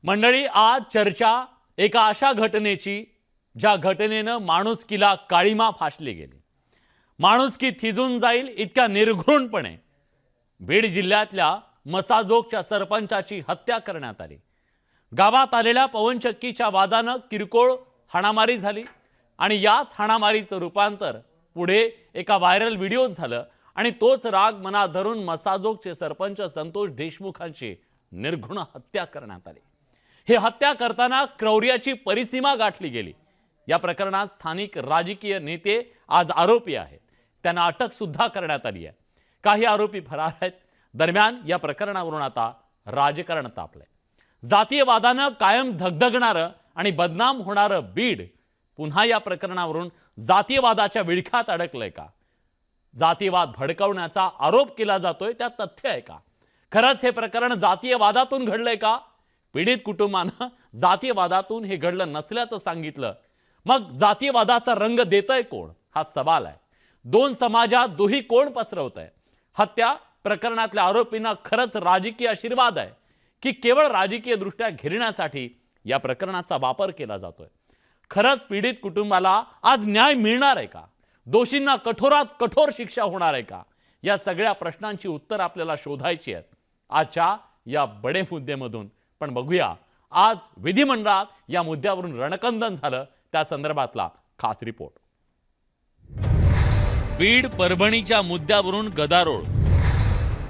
मंडळी, आज चर्चा एका अशा घटनेची ज्या घटनेनं माणुसकीला काळीमा फासली गेली, माणुसकी थिजून जाईल इतक्या निर्घृणपणे बीड जिल्ह्यातल्या मसाजोगच्या सरपंचाची हत्या करण्यात आली। गावात आलेल्या पवनचक्कीच्या वादानं किरकोळ हाणामारी झाली आणि याच हाणामारीचं रूपांतर पुढे एका व्हायरल व्हिडिओत झालं आणि तोच राग मनात धरून मसाजोगचे सरपंच संतोष देशमुखांची निर्घृण हत्या करण्यात आली। हे हत्या करताना क्रौर्याची परिसीमा गाठली गेली। या प्रकरणात स्थानिक राजकीय नेते आज आरोपी आहेत, त्यांना अटक सुद्धा करण्यात आली आहे। काही आरोपी फरार आहेत। दरम्यान या प्रकरणावरून आता राजकारण तापलंय। जातीय वादानं कायम धगधगणारं आणि बदनाम होणारं बीड पुन्हा या प्रकरणावरून जातीयवादाच्या विळख्यात अडकलंय का? जातीयवाद भडकवण्याचा आरोप केला जातोय, त्यात तथ्य आहे का? खरंच हे प्रकरण जातीयवादातून घडलंय का? पीडित कुटुंबानं जातीयवादातून हे घडलं नसल्याचं सांगितलं। मग जातीयवादाचा रंग देतय कोण, हा सवाल आहे। दोन समाजात दुही कोण पसरवतंय? हत्या प्रकरणातल्या आरोपींना खरंच राजकीय आशीर्वाद आहे की केवळ राजकीय दृष्ट्या घेरण्यासाठी या प्रकरणाचा वापर केला जातोय? खरंच पीडित कुटुंबाला आज न्याय मिळणार आहे का? दोषींना कठोरात कठोर शिक्षा होणार आहे का? या सगळ्या प्रश्नांची उत्तर आपल्याला शोधायची आहेत आजच्या या बडे मुद्द्यामधून। पण बघूया आज विधिमंडळात या मुद्द्यावरून रणकंदन झालं, त्या संदर्भातला खास रिपोर्ट। बीड परभणीच्या मुद्द्यावरून गदारोळ,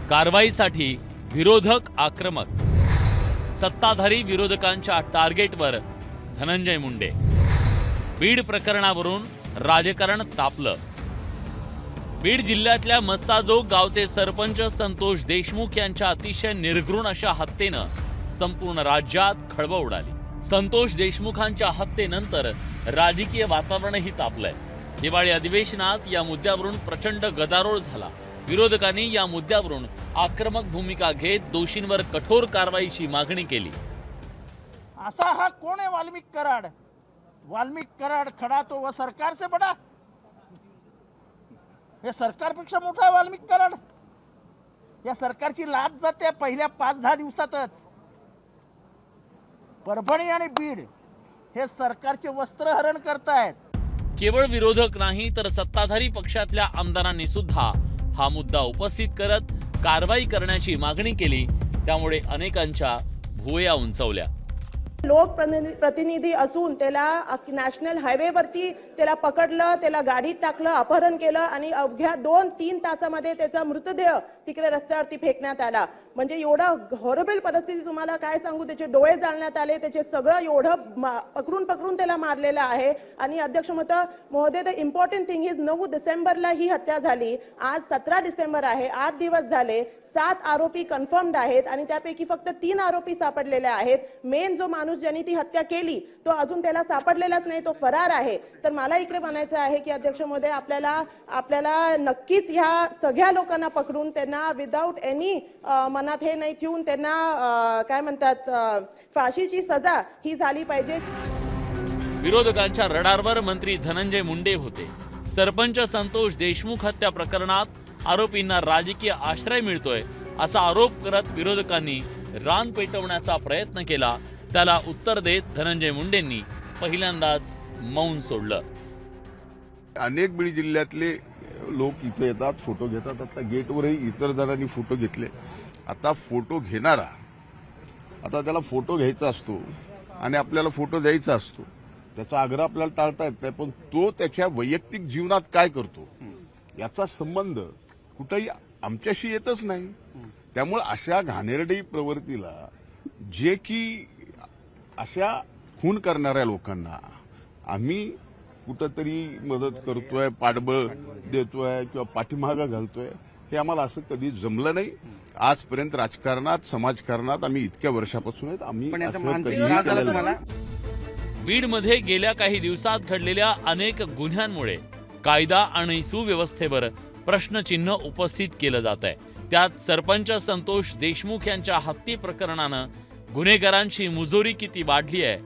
कारवाईसाठी विरोधक आक्रमक, सत्ताधारी विरोधकांच्या टार्गेटवर धनंजय मुंडे। बीड प्रकरणावरून राजकारण तापलं। बीड जिल्ह्यातल्या मस्साजोग गावचे सरपंच संतोष देशमुख यांच्या अतिशय निर्घृण अशा हत्येनं संपूर्ण राज्यात खळबळ उडाली। संतोष देशमुखांच्या हत्येनंतर राजकीय वातावरणही तापलंय। दिवाळी अधिवेशनात या मुद्द्यावरून प्रचंड गदारोळ झाला। विरोधकांनी या मुद्द्यावरून आक्रमक भूमिका घेत दोषींवर कठोर कारवाईची मागणी केली। असा हा कोण आहे वाल्मिक कराड? वाल्मिक कराड खड़ा तो वह सरकार से बड़ा, हे सरकारपेक्षा मोठा आहे वाल्मिक कराड। या सरकारची लाच जाते पहिल्या 5-10 दिवसातच। परभणी आणि बीड हे सरकारचे वस्त्रहरण करतायत। केवळ विरोधक नाही तर सत्ताधारी पक्षातल्या आमदारांनी सुद्धा हा मुद्दा उपस्थित करत कारवाई करण्याची मागणी केली। त्यामुळे अनेकांच्या भुवया उंचावल्या। लोकप्रतिनिधी असून त्याला नॅशनल हायवेवरती त्याला पकडलं, त्याला गाडीत टाकलं, अपहरण केलं आणि अवघ्या 2-3 तासामध्ये त्याचा मृतदेह तिकडे रस्त्यावरती फेकण्यात आला। म्हणजे एवढा हॉरेबल परिस्थिती तुम्हाला काय सांगू। त्याचे डोळे जाळण्यात आले, त्याचे सगळं एवढं पकडून त्याला मारलेलं आहे। आणि अध्यक्ष महोदय, द इम्पॉर्टंट थिंग इज 9 डिसेंबरला ही हत्या झाली। आज 17 डिसेंबर आहे, 8 दिवस झाले। 7 आरोपी कन्फर्म्ड आहेत आणि त्यापैकी फक्त 3 आरोपी सापडलेले आहेत। मेन जो माणूस ज्यांनी ती हत्या केली तो अजून त्याला सापडलेलाच नाही, तो फरार आहे। तर मला इकडे म्हणायचं आहे की अध्यक्ष महोदय, आपल्याला नक्कीच ह्या सगळ्या लोकांना पकडून त्यांना विदाउट एनी मनात हे नाही ठेवून त्यांना काय म्हणतात फाशीची सजा ही झाली पाहिजे। विरोधकांच्या रडारवर मंत्री धनंजय मुंडे होते। सरपंच संतोष देशमुख हत्या प्रकरणात आरोपींना राजकीय आश्रय मिळतोय असा आरोप करत विरोधकांनी रान पेटवण्याचा प्रयत्न केला। त्याला उत्तर देत धनंजय मुंडेंनी पहिल्यांदाच मौन सोडलं। अनेक बीड जिल्ह्यातले लोक इथे येतात, फोटो घेतात। आता गेटवरही इतर जणांनी फोटो घेतले। आता फोटो घेणारा आता त्याला फोटो घ्यायचा असतो आणि आपल्याला फोटो द्यायचा असतो, त्याचा आग्रह आपल्याला टाळता येत नाही। पण तो त्याच्या वैयक्तिक जीवनात काय करतो याचा संबंध कुठेही आमच्याशी येतच नाही। त्यामुळे अशा घाणेरडी प्रवृत्तीला, जे की अशा खून करणाऱ्या लोकांना आम्ही कुठंतरी मदत करतोय, पाठबळ देतोय किंवा पाठीमागा घालतोय, हे आम्हाला असं कधी जमलं नाही। आजपर्यंत राजकारणात, समाजकारणात आम्ही इतक्या वर्षापासून आहेत, आम्ही असं कधीही केलेलं नाही। बीडमध्ये गेल्या काही दिवसात घडलेल्या अनेक गुन्ह्यांमुळे कायदा आणि सुव्यवस्थेवर प्रश्नचिन्ह उपस्थित केलं जात आहे। त्यात सरपंच संतोष देशमुख यांच्या हत्ये प्रकरणानं गुन्हेगारांची मुजोरी किती वाढली आहे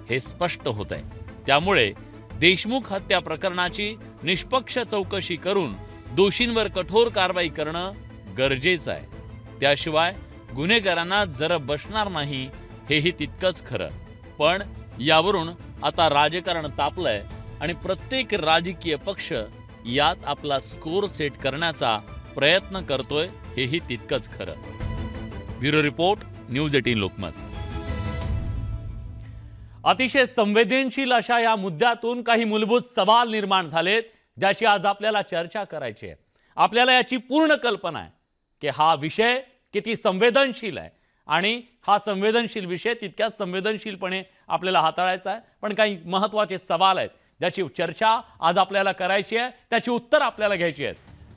हे स्पष्ट होत आहे। त्यामुळे देशमुख हत्या प्रकरणाची निष्पक्ष चौकशी करून दोषींवर कठोर कारवाई करणं गरजेचं आहे। त्याशिवाय गुन्हेगारांना जरब बसणार नाही हेही तितकंच खरं. पण यावरून आता राजकारण तापलंय आणि प्रत्येक राजकीय पक्ष यात आपला स्कोर सेट करण्याचा प्रयत्न करतोय, हेही तितकंच खरं. Bureau report, news 18 Lokmat. अतिशय संवेदनशील अशा या मुद्द्यातून काही मूलभूत सवाल निर्माण झालेत, ज्याची आज आपल्याला चर्चा करायची आहे. आपल्याला याची पूर्ण कल्पना आहे की हा विषय किती संवेदनशील आहे आणि हा संवेदनशील विषय तितक्याच संवेदनशीलपणे आपल्याला हाताळायचा आहे. पण काही महत्त्वाचे सवाल आहेत ज्याची चर्चा आज आपल्याला करायची आहे, त्याची उत्तर आपल्याला घ्यायची आहेत.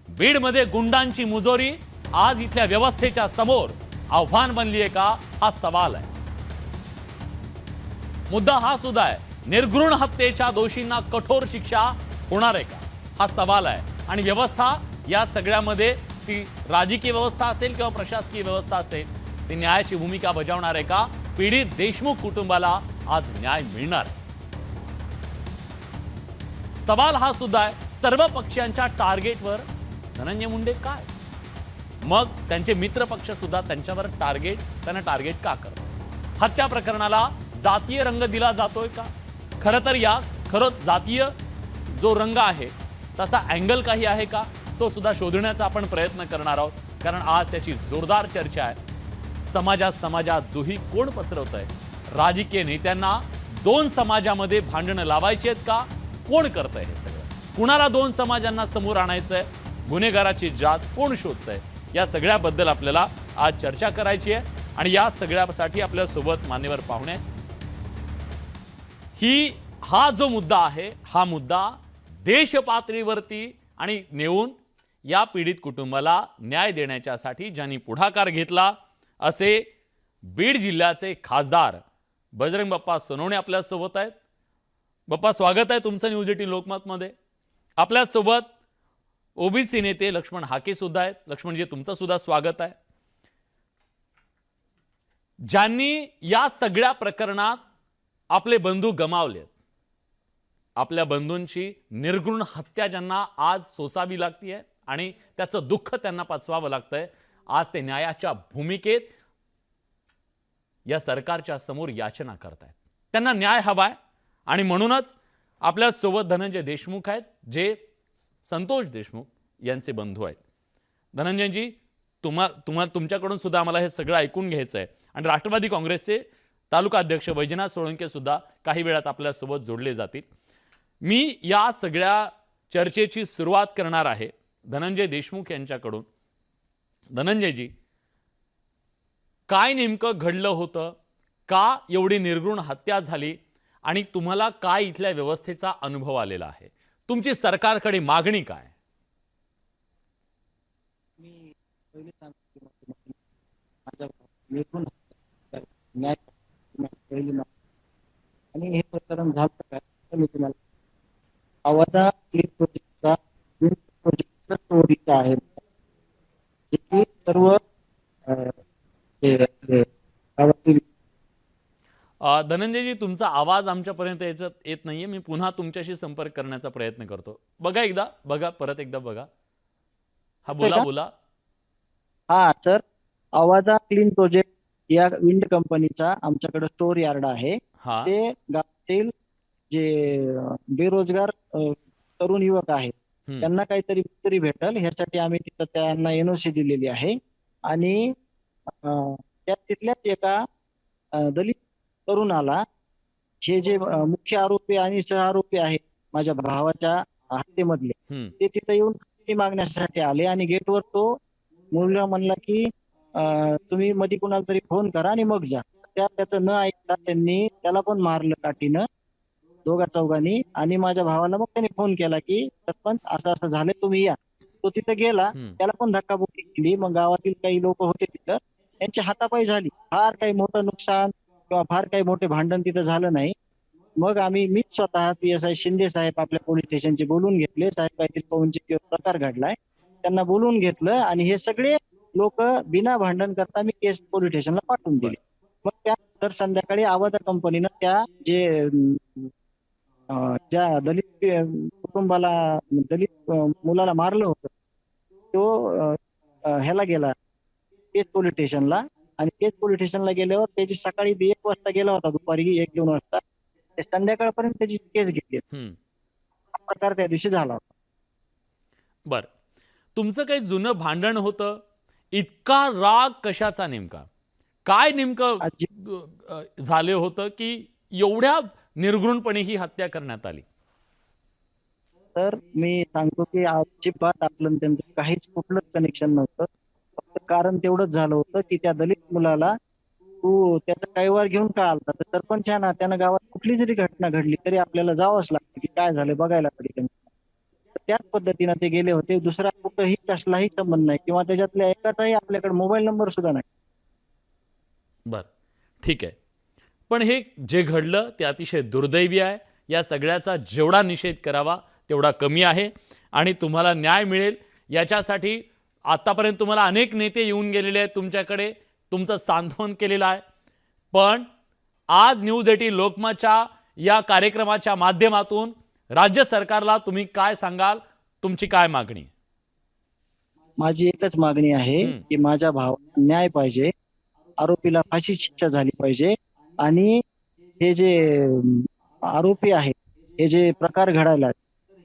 बीडमध्ये गुंडांची मुजोरी आज इथल्या व्यवस्थेच्या समोर आव्हान बनली आहे का, हा सवाल आहे. मुद्दा हा सुद्धा आहे, निर्घृण हत्येच्या दोषींना कठोर शिक्षा होणार आहे का, हा सवाल आहे. आणि व्यवस्था या सगळ्यामध्ये, ती राजकीय व्यवस्था असेल किंवा प्रशासकीय व्यवस्था असेल, ती न्यायाची भूमिका बजावणार आहे का. पीडित देशमुख कुटुंबाला आज न्याय मिळणार आहे. सवाल हा सुद्धा आहे, सर्व पक्षांच्या टार्गेटवर धनंजय मुंडे काय, मग त्यांचे मित्र पक्ष सुद्धा त्यांच्यावर त्यांना टार्गेट का करतात. हत्या प्रकरणाला जातीय रंग दिला जातोय का. खरं तर खरंच जातीय जो रंग आहे तसा अँगल काही आहे का, तो सुद्धा शोधण्याचा आपण प्रयत्न करणार आहोत. कारण आज त्याची जोरदार चर्चा आहे. समाजात दुही कोण पसरवत आहे. राजकीय नेत्यांना दोन समाजामध्ये भांडणं लावायची आहेत का, कोण करतंय हे सगळं, कुणाला दोन समाजांना समोर आणायचंय, गुन्हेगाराची जात कोण शोधतंय, या सगळ्याबद्दल आपल्याला आज चर्चा करायची आहे. आणि या सगळ्यासाठी आपल्या सोबत मान्यवर पाहुणे. हा जो मुद्दा आहे, हा मुद्दा देश पातळीवरती आणि नेऊन या पीडित कुटुंबाला न्याय देण्याच्यासाठी ज्यांनी पुढाकार घेतला, असे बीड जिल्ह्याचे खासदार बजरंग बाप्पा सोनवणे आपल्या सोबत आहेत. बाप्पा, स्वागत आहे तुमचं न्यूज 18 लोकमत मध्ये. आपल्या सोबत ओबीसी नेते लक्ष्मण हाके सुद्धा आहेत. लक्ष्मणजी, तुमचं सुद्धा स्वागत आहे. ज्यांनी या सगळ्या प्रकरणात आपले बंधू गमावलेत, आपल्या बंधूंची निर्घृण हत्या ज्यांना आज सोसावी लागतीये आणि त्याचं दुःख त्यांना पचवावं लागतंय, आज ते न्यायाच्या भूमिकेत या सरकारच्या समोर याचना करतायत. त्यांना न्याय हवाय आणि म्हणूनच आपल्या सोबत धनंजय देशमुख आहेत, जे संतोष देशमुख यांचे बंधू आहेत. धनंजयजी, तुमच्याकडून सुद्धा आम्हाला हे सगळं ऐकून घ्यायचं आहे. आणि राष्ट्रवादी काँग्रेसचे तालुका अध्यक्ष वैजनाथ सोळंके सुद्धा काही वेळात आपल्या सोबत जोडले जातील. मी या सगळ्या चर्चेची सुरुवात करणार आहे धनंजय देशमुख यांच्याकडून. धनंजयजी, काय नेमकं घडलं होतं, का एवढी निर्घृण हत्या झाली आणि तुम्हाला काय इथल्या व्यवस्थेचा अनुभव आलेला आहे, तुमची सरकारकडे मागणी काय? मी पहिले सांगतो माझ्या निर्घृण न्याय पहिली आणि हे प्रकरण झालं काय, मी तुम्हाला आवाजा प्रोजेक्टचा स्टोरीचा आहे, जे सर्व धनंजयजी, तुमचा आवाज आमच्यापर्यंत येत नाहीये. मी पुन्हा तुमच्याशी संपर्क करण्याचा प्रयत्न करतो. बघा परत एकदा बघा. हा, बोला. हा सर, आवाजा क्लीन प्रोजेक्ट या विंड कंपनीचा आमच्याकडे स्टोर यार्ड आहे. ते गावातील जे बेरोजगार तरुण युवक आहेत त्यांना काहीतरी भेटल ह्यासाठी आम्ही तिथं त्यांना एनओसी दिलेली आहे. आणि त्या तिथल्याच एका दलित तरुणाला हे जे मुख्य आरोपी आणि सह आरोपी आहेत माझ्या भावाच्या हत्येमधले, ते तिथं येऊन मागण्यासाठी आले आणि गेटवर तो मुलगा म्हणला की तुम्ही मध्ये कुणाला तरी फोन करा आणि मग जा. त्याचं न ऐकता त्यांनी त्याला पण मारलं काठीनं, दोघा चौघांनी. आणि माझ्या भावाला मग त्यांनी फोन केला की सरपंच असं असं झालं, तुम्ही या. तो तिथं गेला, त्याला पण धक्काबुक्की केली. मग गावातील काही लोक होते तिथं, त्यांची हातापाई झाली. फार काही मोठं नुकसान किंवा फार काही मोठे भांडण तिथं झालं नाही. मग मीच स्वतः PSI शिंदे साहेब आपल्या पोलीस स्टेशनचे बोलून घेतले. साहेब काहीतरी पवनचक्की प्रकार घडलाय, त्यांना बोलून घेतलं आणि हे सगळे लोक बिना भांडण करता मी केस पोलीस स्टेशनला पाठवून दिली. मग त्यानंतर संध्याकाळी आवाजा कंपनीनं ज्या दलित कुटुंबाला, दलित मुलाला मारलं होतं, तो ह्याला गेला केस पोलीस स्टेशनला आणि तेच पोलीस स्टेशनला गेल्यावर त्याची सकाळी 1 वाजता गेला होता, दुपारी 1-2 वाजता ते संध्याकाळपर्यंत त्याची केस घेतली. हम्म. हा प्रकार त्या दिवशी झाला होता. बर, तुमचं काही जुनं भांडण होतं, इतका राग कशाचा नेमका, काय नेमकं झाले होतं की एवढ्या निर्घृणपणे ही हत्या करण्यात आली? तर मी सांगतो की अजिबात आपलं आणि त्यांचं काहीच कुठलंच कनेक्शन नव्हतं. फक्त कारण तेवढंच झालं होतं की त्या दलित मुलाला तू त्याचा कैवार घेऊन का आलता, तर सरपंच ना त्यानं गावात कुठली जरी घटना घडली तरी आपल्याला जावंच लागतं की काय झालं बघायला पाहिजे. त्याच पद्धतीनं ते गेले होते. दुसरा कुठंही कसलाही संबंध नाही किंवा त्याच्यातल्या एकाचाही आपल्याकडे मोबाईल नंबर सुद्धा नाही. बर, ठीक आहे. पण हे जे घडलं ते अतिशय दुर्दैवी आहे. या सगळ्याचा जेवढा निषेध करावा तेवढा कमी आहे आणि तुम्हाला न्याय मिळेल याच्यासाठी आतापर्यंत तुम्हाला अनेक नेते येऊन गेलेले आहेत तुमच्याकडे, तुमचं सांत्वन केलेलं आहे. पण आज न्यूज 18 लोकमतच्या या कार्यक्रमाच्या माध्यमातून राज्य सरकारला तुम्ही काय सांगाल, तुमची काय मागणी? माझी एकच मागणी आहे की माझ्या भावाला न्याय पाहिजे, आरोपीला फाशी शिक्षा झाली पाहिजे आणि हे जे आरोपी आहे हे जे प्रकार घडायला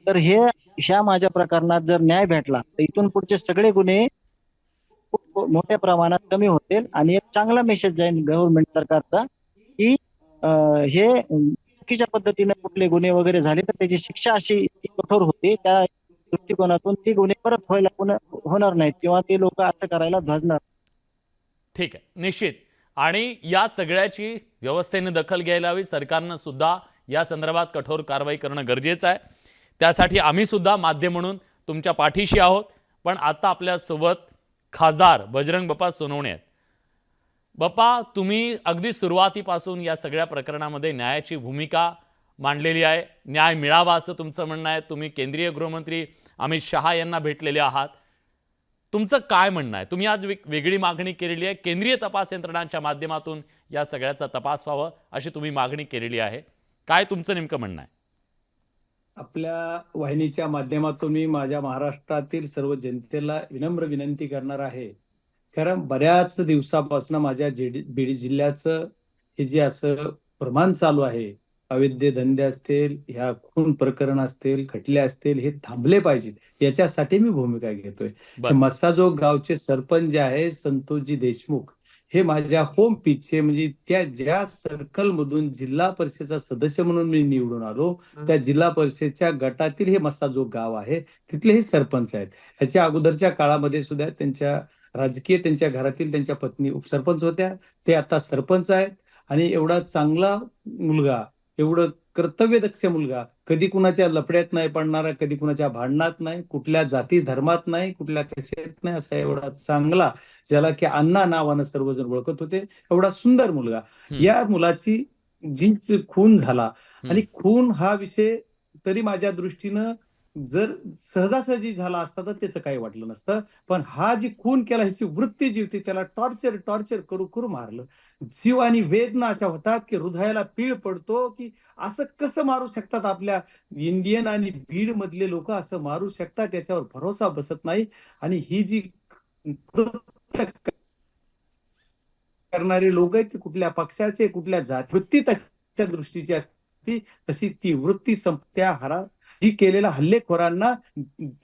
तर ह्या माझ्या प्रकरणात जर न्याय भेटला तर इथून पुढचे सगळे गुन्हे खूप मोठ्या प्रमाणात कमी होतील आणि एक चांगला मेसेज जाईल गव्हर्नमेंट सरकारचा की हे चुकीच्या पद्धतीने कुठले गुन्हे वगैरे झाले तर त्याची शिक्षा अशी कठोर होते. त्या दृष्टिकोनातून ते गुन्हे परत होणार नाहीत किंवा ते लोक असं करायला धजणार. ठीक आहे, निश्चित. आणि या सगळ्याची व्यवस्थेने दखल घ्यायला हवी. सरकारनं सुद्धा या संदर्भात कठोर कारवाई करणं गरजेचं आहे. त्यासाठी आम्ही सुद्धा माध्यम म्हणून तुमच्या पाठीशी आहोत. पण आता आपल्यासोबत खासदार बजरंग बाप्पा सोनवणे आहेत. बाप्पा, तुम्ही अगदी सुरुवातीपासून या सगळ्या प्रकरणामध्ये न्यायाची भूमिका मांडलेली आहे. न्याय मिळावा असं तुमचं म्हणणं आहे. तुम्ही केंद्रीय गृहमंत्री अमित शहा यांना भेटलेले आहात. तुमचं काय म्हणणं आहे? तुम्ही आज वेगळी मागणी केलेली आहे. केंद्रीय तपास यंत्रणांच्या माध्यमातून या सगळ्याचा तपास व्हावं अशी तुम्ही मागणी केलेली आहे. काय तुमचं नेमकं म्हणणं आहे? आपल्या वाहिनीच्या माध्यमातून मी माझ्या महाराष्ट्रातील सर्व जनतेला विनम्र विनंती करणार आहे. कारण बऱ्याच दिवसापासून माझ्या बीड जिल्ह्याचं हे जे असं प्रमाण चालू आहे, अवैध धंदे असतील, ह्या खून प्रकरण असतील, खटले असतील, हे थांबले पाहिजेत याच्यासाठी मी भूमिका घेतोय. मस्साजोग गावचे सरपंच जे आहे संतोषजी देशमुख हे माझ्या होम पिचचे म्हणजे त्या ज्या सर्कल मधून जिल्हा परिषदेचा सदस्य म्हणून मी निवडून आलो त्या जिल्हा परिषदेच्या गटातील हे मस्साजोग गाव आहे, तिथले हे सरपंच आहेत. ह्याच्या अगोदरच्या काळामध्ये सुद्धा त्यांच्या राजकीय त्यांच्या घरातील त्यांच्या पत्नी उपसरपंच होत्या, ते आता सरपंच आहेत. आणि एवढा चांगला मुलगा, एवढं कर्तव्यदक्ष मुलगा, कधी कुणाच्या लफड्यात नाही पडणारा, कधी कुणाच्या भांडणात नाही, कुठल्या जाती धर्मात नाही, कुठल्या कशात नाही, असा एवढा चांगला, ज्याला की अण्णा नावानं सर्वजण ओळखत होते, एवढा सुंदर मुलगा. या मुलाची जी खून झाला आणि खून हा विषय तरी माझ्या दृष्टीनं जर सहजासहजी झाला असता तर त्याचं काही वाटलं नसतं. पण हा जी खून केला ह्याची वृत्ती जी होती, त्याला टॉर्चर करू करू मारलं. जीव आणि वेदना अशा होतात की हृदयाला पीळ पडतो की असं कसं मारू शकतात, आपल्या इंडियन आणि बीड मधले लोक असं मारू शकतात, याच्यावर भरोसा बसत नाही. आणि ही जी करणारे लोक आहेत ते कुठल्या पक्षाचे, कुठल्या जाती, वृत्ती तशा दृष्टीची असते, तशी ती वृत्ती संपत्या जी केलेल्या हल्लेखोरांना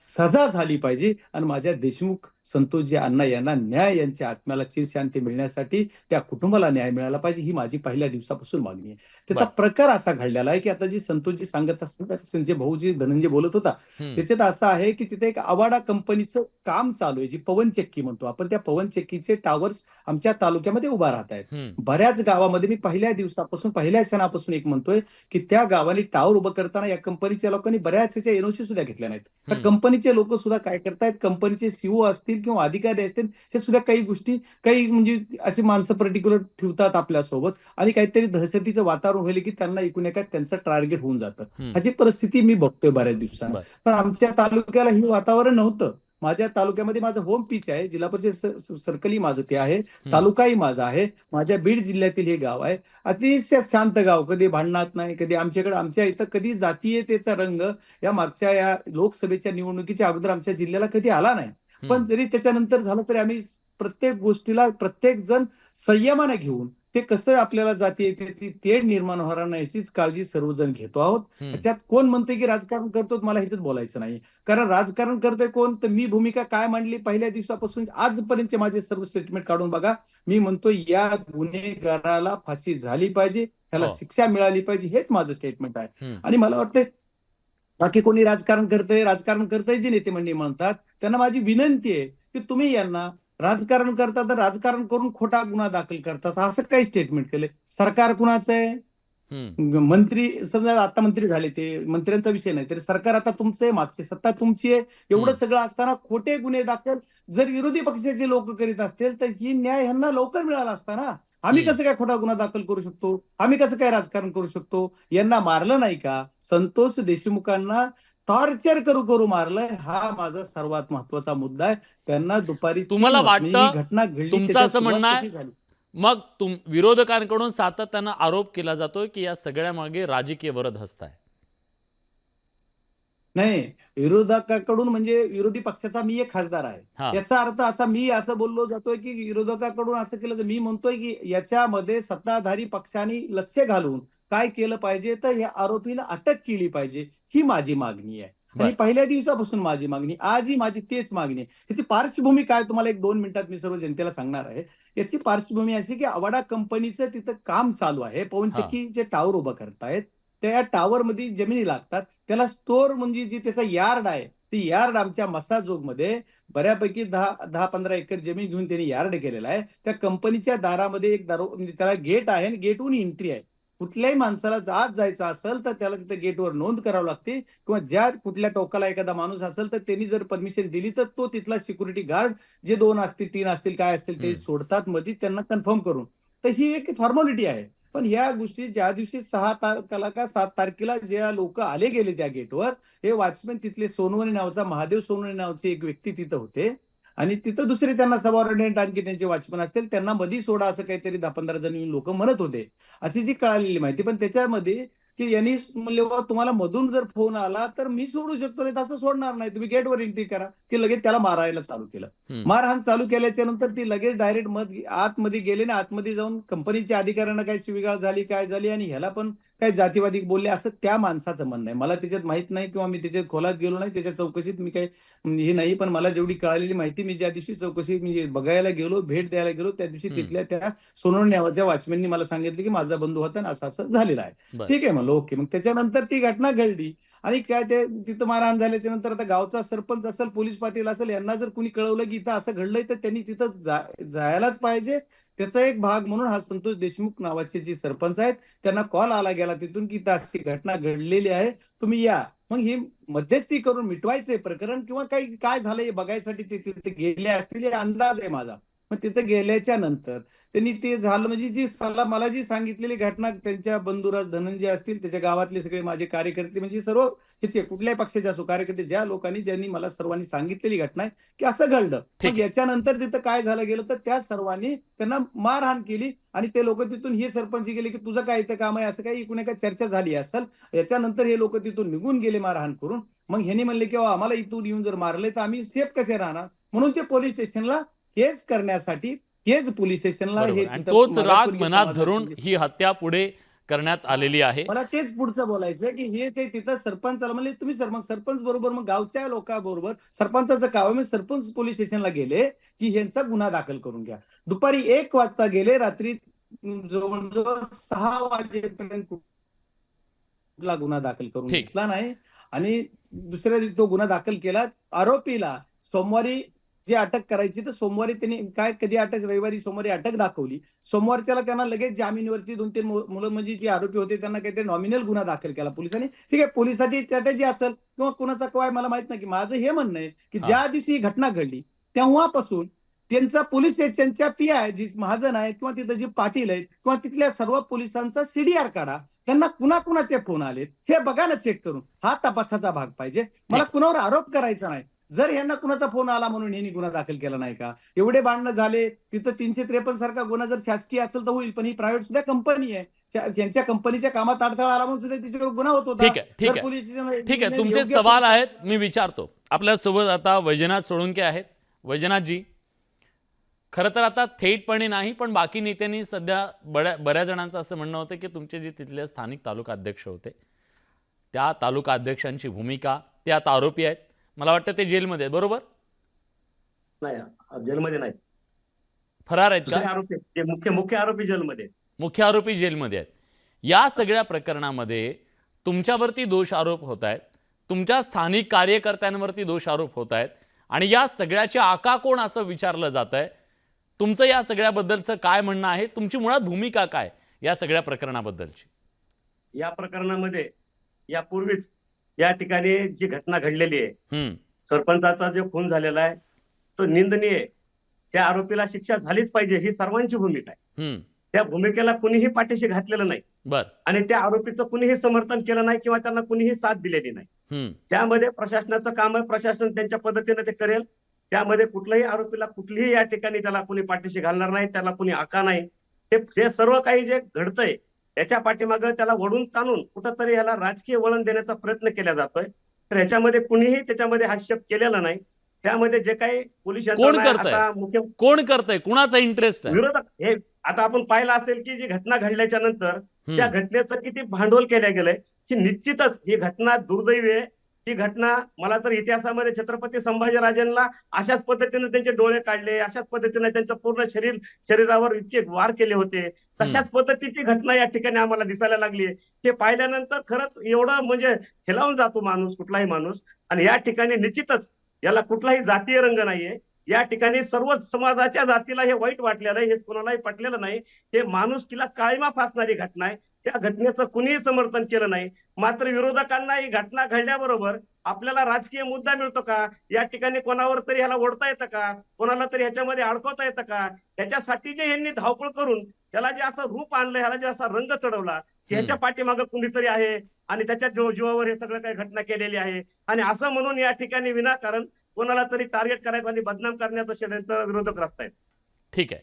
सजा झाली पाहिजे. आणि माझ्या देशमुख संतोषजी अण्णा यांना न्याय, यांच्या आत्म्याला चिरशांती मिळण्यासाठी त्या कुटुंबाला न्याय मिळाला पाहिजे, ही माझी पहिल्या दिवसापासून मागणी आहे. त्याचा प्रकार असा घडलेला आहे की आता जी संतोषजी सांगत असतात, संजय भाऊजी धनंजय बोलत होता, त्याच्यात असं आहे की तिथे एक अवाडा कंपनीचं काम चालू आहे, जी पवन चक्की म्हणतो आपण. त्या पवन चक्कीचे टावर्स आमच्या तालुक्यामध्ये उभा राहत आहेत. बऱ्याच गावामध्ये मी पहिल्या दिवसापासून, पहिल्या क्षणापासून एक म्हणतोय की त्या गावाने टावर उभं करताना या कंपनीच्या लोकांनी बऱ्याच एनओसी सुद्धा घेतल्या नाहीत. त्या कंपनीचे लोक सुद्धा काय करतायत, कंपनीचे सीओ असतील किंवा अधिकारी असतील, हे सुद्धा काही गोष्टी, काही म्हणजे अशी माणसं पर्टिक्युलर ठेवतात आपल्यासोबत आणि काहीतरी दहशतीचं वातावरण होईल की त्यांना एकूण एका त्यांचं टार्गेट होऊन जातं. अशी परिस्थिती मी बघतोय बऱ्याच दिवसांनी. पण आमच्या तालुक्याला ही वातावरण नव्हतं. माझ्या तालुक्यामध्ये माझं होम पिच आहे, जिल्हा परिषद सर्कलही माझं ते आहे, तालुकाही माझा आहे, माझ्या बीड जिल्ह्यातील हे गाव आहे. अतिशय शांत गाव, कधी भांडणात नाही, कधी आमच्या इथं कधी जातीयतेचा रंग या मागच्या या लोकसभेच्या निवडणुकीच्या अगोदर आमच्या जिल्ह्याला कधी आला नाही. पण जरी त्याच्यानंतर झालं तरी आम्ही प्रत्येक गोष्टीला प्रत्येक जण संयमाने घेऊन ते कसं आपल्याला जाती त्याची तेढ निर्माण होणार नाही याचीच काळजी सर्वजण घेतो आहोत. त्याच्यात कोण म्हणते की राजकारण करतो, मला इथेच बोलायचं नाही. कारण राजकारण करतोय कोण, तर मी भूमिका काय मांडली पहिल्या दिवसापासून आजपर्यंत माझे सर्व स्टेटमेंट काढून बघा. मी म्हणतो या गुन्हेगाराला फाशी झाली पाहिजे, त्याला हो. शिक्षा मिळाली पाहिजे, हेच माझं स्टेटमेंट आहे. हम्म. आणि मला वाटतं बाकी कोणी राजकारण करतंय जे नेते मंडळी म्हणतात त्यांना माझी विनंती आहे की तुम्ही यांना राजकारण करता तर राजकारण करून खोटा गुन्हा दाखल करतात असं काही स्टेटमेंट केलंय. सरकार कुणाचं आहे? मंत्री समजा आता मंत्री झाले, ते मंत्र्यांचा विषय नाही, तर सरकार आता तुमचं आहे, मागची सत्ता तुमची आहे. एवढं सगळं असताना खोटे गुन्हे दाखल जर विरोधी पक्षाचे लोक करीत असतील तर ही न्याय ह्यांना लवकर मिळाला असता ना. आम्ही कसं काय खोटा गुन्हा दाखल करू शकतो? आम्ही कसं काय राजकारण करू शकतो? यांना मारलं नाही का? संतोष देशमुखांना टॉर्चर करू मारलंय, हा माझा सर्वात महत्वाचा मुद्दा आहे. त्यांना दुपारी तुम्हाला 3 वाजता वाटतं, ही घटना घडली, तुमचं त्याच्या असं म्हणणं सुरुवात आहे, कशी झाली? मग विरोधकांकडून सातत्यानं आरोप केला जातोय की या सगळ्या मागे राजकीय वरद हस्त आहे? नाही, विरोधकाकडून म्हणजे विरोधी पक्षाचा मी एक खासदार हा. आहे. याचा अर्थ असा मी असं बोललो जातोय की विरोधकाकडून असं केलं, तर मी म्हणतोय की याच्यामध्ये सत्ताधारी पक्षाने लक्ष घालून काय केलं पाहिजे, तर या आरोपीला अटक केली पाहिजे, ही माझी मागणी आहे. आणि बर. पहिल्या दिवसापासून माझी मागणी, आजही माझी तेच मागणी आहे. याची पार्श्वभूमी काय तुम्हाला 1-2 मिनिटात मी सर्व जनतेला सांगणार आहे. याची पार्श्वभूमी अशी की अवाडा कंपनीचं तिथं काम चालू आहे. पवनचक्की जे टावर उभं करतायत त्या टावर मध्ये जमिनी लागतात, त्याला स्टोअर म्हणजे जे त्याचा यार्ड आहे, ते यार्ड आमच्या मसाजोगमध्ये बऱ्यापैकी 10-15 एकर जमीन घेऊन त्यांनी यार्ड केलेला आहे. त्या कंपनीच्या दारामध्ये एक म्हणजे त्याला गेट आहे आणि गेटहून एंट्री आहे. कुठल्याही माणसाला आत जायचं असेल तर त्याला तिथे गेटवर नोंद करावी लागते, किंवा ज्या कुठल्या टोकाला एखादा माणूस असेल तर त्यांनी जर परमिशन दिली तर तो तिथला सिक्युरिटी गार्ड जे 2 असतील 3 असतील काय असतील ते सोडतात मध्ये त्यांना कन्फर्म करून. तर ही एक फॉर्मॅलिटी आहे. पण ह्या गोष्टी ज्या दिवशी 6 तारखेला का 7 तारखेला ज्या लोक आले गेले त्या गेटवर, हे वॉचमॅन तिथले सोनवणे नावाचा महादेव सोनवणे नावाचे एक व्यक्ती तिथं होते. आणि तिथं दुसरे त्यांना सबऑर्डिनेट आणखी त्यांचे वॉचमन असतील, त्यांना मध्ये सोडा असं काहीतरी 10-15 जण लोक म्हणत होते, अशी जी कळालेली माहिती. पण त्याच्यामध्ये की यांनी म्हणले बाबा तुम्हाला मधून जर फोन आला तर मी सोडू शकतो, नाही तसं सोडणार नाही, तुम्ही गेटवर एंट्री करा. की लगेच त्याला मारायला चालू केलं. मारहाण चालू केल्याच्या नंतर ती लगेच डायरेक्ट आतमध्ये गेले ना, आतमध्ये जाऊन कंपनीच्या अधिकाऱ्यांना काही शिवीगाळ झाली काय झाली, आणि ह्याला पण काही जातीवादी बोलले असं त्या माणसाचं म्हणणं आहे. मला त्याच्यात माहित नाही किंवा मी त्याच्यात खोलात गेलो नाही, त्याच्या चौकशीत मी काही हे नाही. पण मला जेवढी कळालेली माहिती, मी ज्या दिवशी चौकशी मी बघायला गेलो, भेट द्यायला गेलो, त्या दिवशी तिथल्या त्या सोनवणे नावाच्या वॉचमॅननी मला सांगितलं की माझा बंधू होता आणि असं झालेलं आहे. ठीक आहे म्हणलं, ओके. मग त्याच्यानंतर ती घटना घडली आणि काय ते तिथं मारहाण झाल्याच्या नंतर आता गावचा सरपंच असेल, पोलीस पाटील असेल, यांना जर कुणी कळवलं की इथं असं घडलंय तर त्यांनी तिथं जायलाच पाहिजे. त्याचा एक भाग म्हणून हा संतोष देशमुख नावाचे जे सरपंच आहेत त्यांना कॉल आला गेला तिथून की इथं अशी घटना घडलेली आहे, तुम्ही या. मग ही मध्यस्थी करून मिटवायचंय प्रकरण किंवा काही काय झालंय बघायसाठी ते तिथे गेले असतील, अंदाज आहे माझा. मग तिथे गेल्याच्या नंतर त्यांनी ते झालं म्हणजे जी मला जी सांगितलेली घटना, त्यांच्या बंधुराज धनंजय असतील, त्याच्या गावातले सगळे माझे कार्यकर्ते, म्हणजे सर्व ह्याचे कुठल्याही पक्षाचे असो कार्यकर्ते, ज्या लोकांनी ज्यांनी मला सर्वांनी सांगितलेली घटना आहे की असं घडलं. मग याच्यानंतर तिथं काय झालं गेलं तर त्या सर्वांनी त्यांना मारहाण केली आणि ते लोक तिथून हे सरपंच गेले की तुझं काय इथं काम आहे, असं काही एकूण एका चर्चा झाली असेल. याच्यानंतर हे लोक तिथून निघून गेले मारहाण करून. मग ह्यांनी म्हणले की आम्हाला इथून येऊन जर मारले तर आम्ही सेफ कसे राहणार, म्हणून ते पोलीस स्टेशनला केस करण्यासाठी पोलीस स्टेशनला हे तोच राग मनात धरून ही हत्या पुढे करण्यात आलेली आहे. मला तेच पुढचं बोलायचं की हे ते तिथं सरपंचाला म्हणले तुम्ही सरपंच बरोबर, मग गावच्या लोकांबरोबर सरपंचाचं काम आहे, सरपंच पोलीस स्टेशनला गेले की ह्यांचा गुन्हा दाखल करून घ्या. दुपारी 1 वाजता गेले, रात्री जवळजवळ 6 वाजेपर्यंत कुठला गुन्हा दाखल करून घेतला नाही. आणि दुसऱ्या दिवशी तो गुन्हा दाखल केला. आरोपीला सोमवारी जे अटक करायची तर सोमवारी त्यांनी काय कधी अटक, रविवारी सोमवारी अटक दाखवली. सोमवारच्याला त्यांना लगेच जामीनवरती 2-3 मुलं म्हणजे जे आरोपी होते त्यांना काहीतरी नॉमिनल गुन्हा दाखल केला पोलिसांनी. ठीक आहे, पोलिसांची स्ट्रॅटेजी असेल किंवा कुणाचा काय मला माहित नाही. की माझं हे म्हणणं आहे की ज्या दिवशी ही घटना घडली तेव्हापासून त्यांचा पोलीस स्टेशनच्या PI जी महाजन आहेत किंवा तिथं जे पाटील आहेत किंवा तिथल्या सर्व पोलिसांचा CDR काढा, त्यांना कुणाकुणाचे फोन आलेत हे बघा ना, चेक करून. हा तपासाचा भाग पाहिजे. मला कुणावर आरोप करायचा नाही. जर यांना कुणाचा फोन आला म्हणून यांनी गुन्हा दाखल केला नाही का? एवढे भांडणं झाले तिथं 353 सारखा गुन्हा जर शासकीय असेल तर होईल, पण ही प्रायव्हेट सुद्धा कंपनी आहे. त्यांच्या कंपनीच्या कामात अडथळा आला म्हणून सुद्धा तिच्यावर गुन्हा होत होता. ठीक आहे, तुमचे सवाल आहेत, मी विचारतो. आपल्यासोबत आता वैजनाथ सोळुंके आहेत. वैजनाथजी, खरं तर आता थेटपणे नाही, पण बाकी नेत्यांनी सध्या बऱ्याच जणांचं असं म्हणणं होतं की तुमचे जे तिथले स्थानिक तालुका अध्यक्ष होते त्या तालुका अध्यक्षांची भूमिका, ते आता आरोपी आहेत, मला वाटतं ते जेलमध्ये आहेत, बरोबर? नाही, जेलमध्ये नाही. फरार आहेत दुसरे का? आरोपी, जे मुख्य आरोपी जेलमध्ये आहेत. मुख्य आरोपी जेलमध्ये आहेत. या सगळ्या प्रकरणामध्ये तुमच्यावरती दोष आरोप होत आहेत, तुमच्या स्थानिक कार्यकर्त्यांवरती दोष आरोप होत आहेत आणि या सगळ्याचे आका कोण असं विचारलं जात आहे. तुमचं या सगळ्याबद्दलचं काय म्हणणं आहे? तुमची मुळात भूमिका काय या सगळ्या प्रकरणाबद्दलची? या प्रकरणामध्ये यापूर्वीच या ठिकाणी जी घटना घडलेली आहे, सरपंचाचा जो खून झालेला आहे तो निंदनीय आहे. त्या आरोपीला शिक्षा झालीच पाहिजे ही सर्वांची भूमिका आहे. त्या भूमिकेला कुणीही पाठीशी घातलेलं नाही बर आणि त्या आरोपीचं कुणीही समर्थन केलं नाही किंवा त्यांना कुणीही साथ दिलेली नाही. त्यामध्ये प्रशासनाचं काम आहे, प्रशासन त्यांच्या पद्धतीने ते करेल. त्यामध्ये कुठल्याही आरोपीला कुठलीही या ठिकाणी त्याला कुणी पाठीशी घालणार नाही, त्याला कुणी आका नाही. ते सर्व काही जे घडतंय याच्या पाठीमागं त्याला वडून ताणून कुठंतरी याला राजकीय वळण देण्याचा प्रयत्न केला जातोय. तर याच्यामध्ये कुणीही त्याच्यामध्ये हस्तक्षेप केलेला नाही. त्यामध्ये जे काही पोलीस कोण यंत्रणा करतंय? आता मुख्य कोण करतंय? कुणाचा इंटरेस्ट आहे? विरोधक हे आता आपण पाहिलं असेल की जी घटना घडल्याच्या नंतर त्या घटनेचं किती भांडवल केलं गेलंय की निश्चितच ही घटना दुर्दैवी आहे. ही घटना मला तर इतिहासामध्ये छत्रपती संभाजीराजांना अशाच पद्धतीने त्यांचे डोळे काढले, अशाच पद्धतीने त्यांचं पूर्ण शरीरावर इतके वार केले होते, तशाच पद्धतीची घटना या ठिकाणी आम्हाला दिसायला लागली. हे पाहिल्यानंतर खरंच एवढं म्हणजे हेलावून जातो माणूस, कुठलाही माणूस. आणि या ठिकाणी निश्चितच याला कुठलाही जातीय रंग नाहीये. या ठिकाणी सर्व समाजाच्या जातीला हे वाईट वाटलेलं आहे, हे कोणालाही पटलेलं नाही. हे माणुसकीला काळीमा फासणारी घटना आहे. त्या घटनेचं कुणीही समर्थन केलं नाही. मात्र विरोधकांना ही घटना घडल्याबरोबर आपल्याला राजकीय मुद्दा मिळतो का, या ठिकाणी कोणावर तरी ह्याला ओढता येतं का, कोणाला तरी ह्याच्यामध्ये अडकवता येतं का, त्याच्यासाठी जे यांनी धावपळ करून त्याला जे असं रूप आणलं, ह्याला जे असा रंग चढवला, ह्याच्या पाठीमागं कुणीतरी आहे आणि त्याच्या जीवावर हे सगळं काही घटना केलेली आहे. आणि असं म्हणून या ठिकाणी विनाकारण कोणाला तरी टार्गेट करायचं आणि बदनाम करण्याचं षडयंत्र विरोधक रचतायत. ठीक आहे.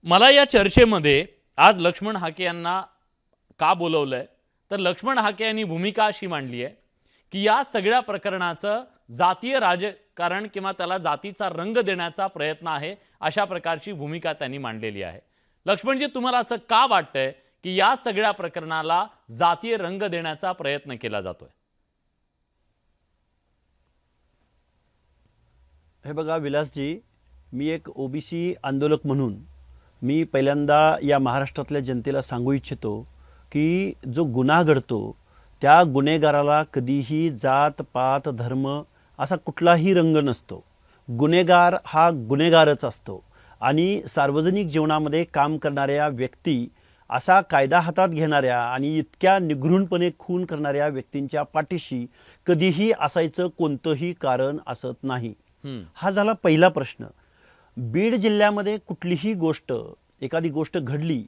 मला या चर्चेमध्ये आज लक्ष्मण हाके यांना का बोलवलंय तर लक्ष्मण हाके यांनी भूमिका अशी मांडली आहे की या सगळ्या प्रकरणाचं जातीय राजकारण किंवा त्याला जातीचा रंग देण्याचा प्रयत्न आहे, अशा प्रकारची भूमिका त्यांनी मांडलेली आहे. लक्ष्मणजी, तुम्हाला असं का वाटतंय की या सगळ्या प्रकरणाला जातीय रंग देण्याचा प्रयत्न केला जातोय? हे बघा विलासजी, मी एक ओबीसी आंदोलक म्हणून मी पहिल्यांदा या महाराष्ट्रातल्या जनतेला सांगू इच्छितो की जो गुन्हा घडतो त्या गुन्हेगाराला कधीही जात पात धर्म असा कुठलाही रंग नसतो. गुन्हेगार हा गुन्हेगारच असतो आणि सार्वजनिक जीवनामध्ये काम करणाऱ्या व्यक्ती असा कायदा हातात घेणाऱ्या आणि इतक्या निगृणपणे खून करणाऱ्या व्यक्तींच्या पाठीशी कधीही असायचं कोणतंही कारण असत नाही. हा झाला पहिला प्रश्न. बीड जिल्ह्यामध्ये कुठलीही गोष्ट, एखादी गोष्ट घडली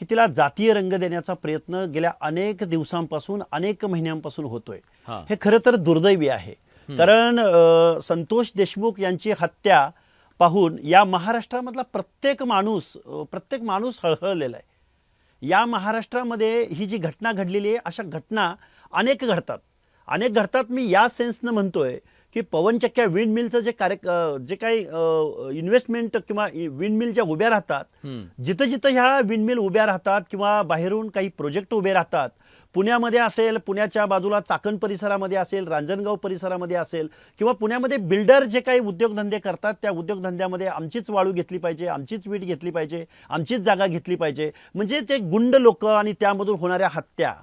की तिला जातीय रंग देण्याचा प्रयत्न गेल्या अनेक दिवसांपासून, अनेक महिन्यांपासून होतोय. हे खरं तर दुर्दैवी आहे. कारण संतोष देशमुख यांची हत्या पाहून या महाराष्ट्रामधला प्रत्येक माणूस हळहळलेला आहे. या महाराष्ट्रामध्ये ही जी घटना घडलेली आहे, अशा घटना अनेक घडतात. मी या सेन्सनं म्हणतोय की पवनचक्क्या विंड मिलचं जे काही इन्व्हेस्टमेंट किंवा विंड मिल ज्या उभ्या राहतात, जिथं ह्या विंड मिल उभ्या राहतात किंवा बाहेरून काही प्रोजेक्ट उभे राहतात, पुण्यामध्ये असेल, पुण्याच्या बाजूला चाकण परिसरामध्ये असेल, रांजणगाव परिसरामध्ये असेल किंवा पुण्यामध्ये बिल्डर जे काही उद्योगधंदे करतात त्या उद्योगधंद्यामध्ये आमचीच वाळू घेतली पाहिजे, आमचीच वीट घेतली पाहिजे, आमचीच जागा घेतली पाहिजे, म्हणजे ते गुंड लोक आणि त्यामधून होणाऱ्या हत्या,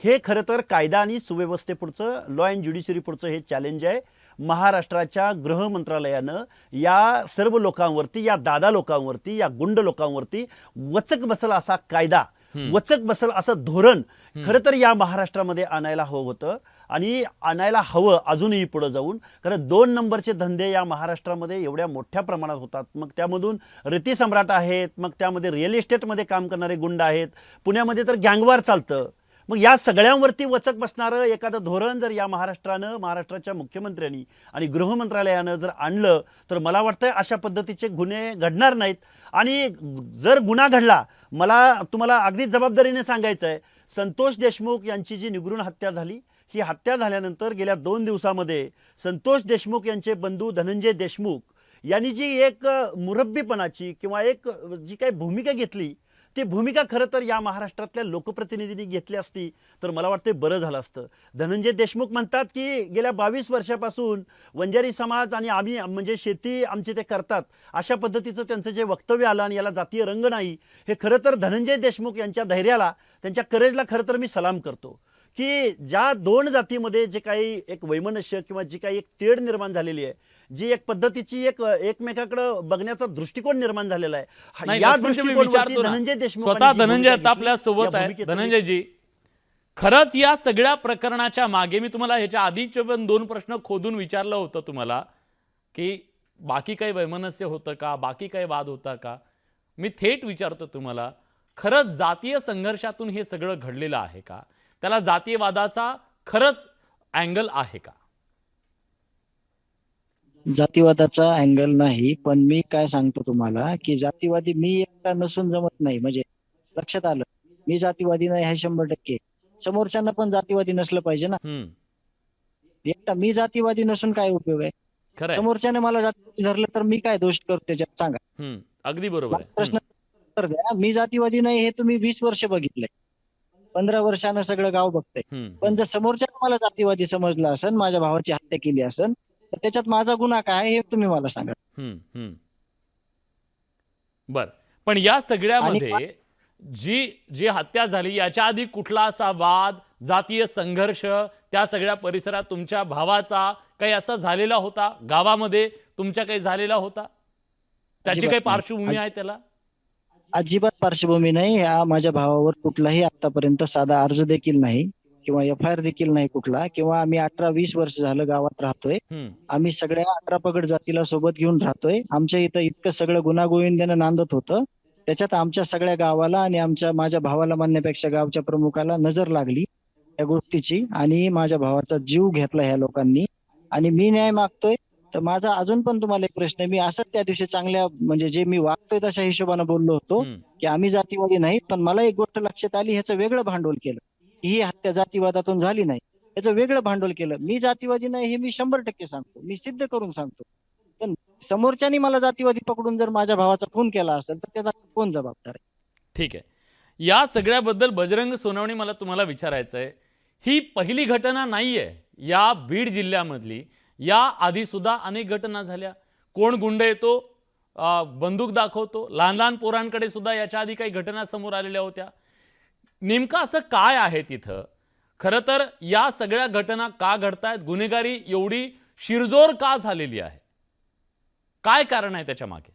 हे खरं तर कायदा आणि सुव्यवस्थेपुढचं, लॉ अँड ज्युडिशरी पुढचं हे चॅलेंज आहे. महाराष्ट्राच्या गृह मंत्रालयानं या सर्व लोकांवरती, या दादा लोकांवरती, या गुंड लोकांवरती वचक बसल असा कायदा, वचक बसल असं धोरण खरं तर या महाराष्ट्रामध्ये आणायला हवं होतं आणि आणायला हवं अजूनही पुढे जाऊन. कारण 2 नंबरचे धंदे या महाराष्ट्रामध्ये एवढ्या मोठ्या प्रमाणात होतात. मग त्यामधून रती सम्राट आहेत, मग त्यामध्ये रिअल इस्टेटमध्ये काम करणारे गुंड आहेत, पुण्यामध्ये तर गँगवार चालतं. मग या सगळ्यांवरती वचक बसणारं एखादं धोरण जर या महाराष्ट्राच्या मुख्यमंत्र्यांनी आणि गृह मंत्रालयानं जर आणलं तर मला वाटतं अशा पद्धतीचे गुन्हे घडणार नाहीत. आणि जर गुन्हा घडला, मला तुम्हाला अगदी जबाबदारीने सांगायचं आहे, संतोष देशमुख यांची जी निगृण हत्या झाली, ही हत्या झाल्यानंतर गेल्या 2 दिवसामध्ये संतोष देशमुख यांचे बंधू धनंजय देशमुख यांनी जी एक मुरब्बीपणाची किंवा एक जी काही भूमिका घेतली, ती भूमिका खरं तर या महाराष्ट्रातल्या लोकप्रतिनिधींनी घेतली असती तर मला वाटतं बरं झालं असतं. धनंजय देशमुख म्हणतात की गेल्या 22 वर्षापासून वंजारी समाज आणि आम्ही म्हणजे शेती आमचे ते करतात, अशा पद्धतीचं त्यांचं जे वक्तव्य आलं आणि याला जातीय रंग नाही, हे खरं तर धनंजय देशमुख यांच्या धैर्याला, त्यांच्या करेजला खरं तर मी सलाम करतो. की ज्या दोन जातीमध्ये जे काही एक वैमनस्य किंवा जी काही एक तेढ निर्माण झालेली आहे, जी एक पद्धतीची एक एकमेकाकडे बघण्याचा दृष्टिकोन निर्माण झालेला आहे, नाही, या लक्ष्मणजी, मी दृष्टिकोनावरती विचारतो ना, धनंजय देशमुख स्वतः धनंजय आता आपल्या सोबत आहे. धनंजयजी, खरंच या सगळ्या प्रकरणाच्या मागे मी तुम्हाला ह्याच्या आधीचे पण 2 प्रश्न खोदून विचारलं होतं तुम्हाला की बाकी काही वैमनस्य होतं का, बाकी काही वाद होता का. मी थेट विचारतो तुम्हाला, खरंच जातीय संघर्षातून हे सगळं घडलेलं आहे का? त्याला जातीयवादाचा खरंच अँगल आहे का? जातीवादाचा अँगल नाही, पण मी काय सांगतो तुम्हाला की जातीवादी मी एकटा नसून जमत नाही. म्हणजे लक्षात आलं, मी जातीवादी नाही हे 100%. समोरच्यांना पण जातीवादी नसलं पाहिजे ना. एकटा मी जातीवादी नसून काय उपयोग आहे? खरंय, समोरच्याने मला जातीवादी धरलं तर मी काय दोष करतो त्याच्यात सांगा. अगदी बरोबर आहे. प्रश्न उत्तर द्या. मी जातीवादी नाही हे तुम्ही 20 वर्ष बघितलंय, 15 वर्षानं सगळं गाव बघतंय. पण जर समोरच्याने मला जातीवादी समजलं असेल, माझ्या भावाची हत्या केली असेल, तर त्याच्यात माझा गुन्हा काय हे तुम्ही मला सांगा. बर, पण या सगळ्यामध्ये जी हत्या झाली याच्या आधी कुठला असा वाद, जातीय संघर्ष त्या सगळ्या परिसरात तुमच्या भावाचा काही असा झालेला होता, गावामध्ये तुमच्या काही झालेला होता, त्याची काही पार्श्वभूमी आहे त्याला? अजिबात पार्श्वभूमी नाही. या माझ्या भावावर कुठलाही आतापर्यंत साधा अर्ज देखील नाही किंवा FIR देखील नाही कुठला, किंवा आम्ही 18-20 वर्ष झालं गावात राहतोय. आम्ही सगळ्या 18 पगड जातीला सोबत घेऊन राहतोय. आमच्या इथं इतकं सगळं गुणागोविंदानं नांदत होतं, त्याच्यात आमच्या सगळ्या गावाला आणि माझ्या भावाला म्हणण्यापेक्षा गावच्या प्रमुखाला नजर लागली या गोष्टीची आणि माझ्या भावाचा जीव घेतला ह्या लोकांनी. आणि मी न्याय मागतोय. तर माझा अजून पण तुम्हाला एक प्रश्न आहे. मी असंच त्या दिवशी चांगल्या म्हणजे जे मी वागतोय तशा हिशोबानं बोललो होतो की आम्ही जातीवादी नाही, पण मला एक गोष्ट लक्षात आली, ह्याचं वेगळं भांडवल केलं. ही हत्या जातीवादातून झाली नाही, याचं वेगळं भांडवल केलं. मी जातीवादी नाही हे मी 100% सांगतो, मी सिद्ध करून सांगतो. पण समोरच्यानी मला जातीवादी पकडून जर माझ्या भावाचा खून केला असेल तर त्याचा कोण जबाबदार आहे? ठीक आहे, या सगळ्याबद्दल बजरंग सोनवणे मला तुम्हाला विचारायचं आहे, ही पहिली घटना नाहीये या बीड जिल्ह्यामधली. या आधी सुद्धा अनेक घटना झाल्या. कोण गुंड येतो, बंदूक दाखवतो, लहान लहान पोरांकडे सुद्धा याच्या आधी काही घटना समोर आलेल्या होत्या. नेमकं असं काय आहे तिथं? खरं तर या सगळ्या घटना का घडतायत? गुन्हेगारी एवढी शिरजोर का झालेली आहे? काय कारण आहे त्याच्या मागे?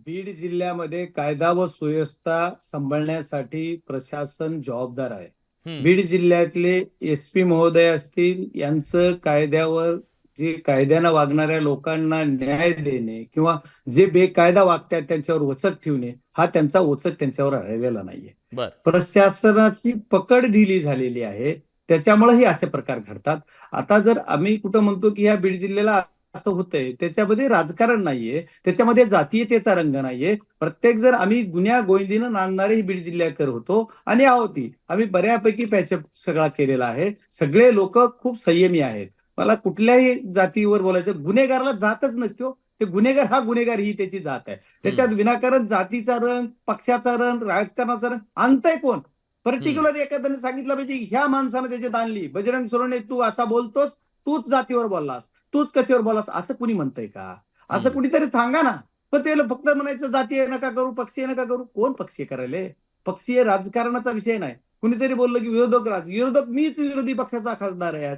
बीड जिल्ह्यामध्ये कायदा व सुव्यवस्था सांभाळण्यासाठी प्रशासन जबाबदार आहे. बीड जिल्ह्यातले SP महोदय असतील, यांचं कायद्यावर जे कायद्यानं वागणाऱ्या लोकांना न्याय देणे किंवा जे बेकायदा वागतात त्यांच्यावर वचक ठेवणे, हा त्यांचा वचक त्यांच्यावर राहिलेला नाहीये. प्रशासनाची पकड ढिली झालेली आहे, त्याच्यामुळे हे असे प्रकार घडतात. आता जर आम्ही कुठं म्हणतो की या बीड जिल्ह्याला असं होतंय, त्याच्यामध्ये राजकारण नाहीये, त्याच्यामध्ये जातीयतेचा रंग नाहीये. प्रत्येक जर आम्ही गुन्ह्या गोविंदीनं नांदणारे ही बीड जिल्ह्याकर होतो आणि आम्ही बऱ्यापैकी पॅचअप सगळा केलेला आहे. सगळे लोक खूप संयमी आहेत. मला कुठल्याही जातीवर बोलायचं, गुन्हेगाराला जातच नसते हो. ते गुन्हेगार हा गुन्हेगार ही त्याची जात आहे. त्याच्यात विनाकारण जातीचा रंग, पक्षाचा रंग, राजकारणाचा रंग आणतंय कोण? पर्टिक्युलर एखाद्याने सांगितलं पाहिजे ह्या माणसानं त्याच्यात आणली. बजरंग सोनवणे, तू असा बोलतोस, तूच जातीवर बोललास, तूच कशावर बोललास, असं कुणी म्हणतंय का? असं कुणीतरी सांगा ना. पण ते फक्त म्हणायचं जातीय नका करू, पक्षीय नका करू. कोण पक्षीय करायले? पक्षीय राजकारणाचा विषय नाही. कुणीतरी बोललं की विरोधक मीच विरोधी पक्षाचा खासदार आहे आज.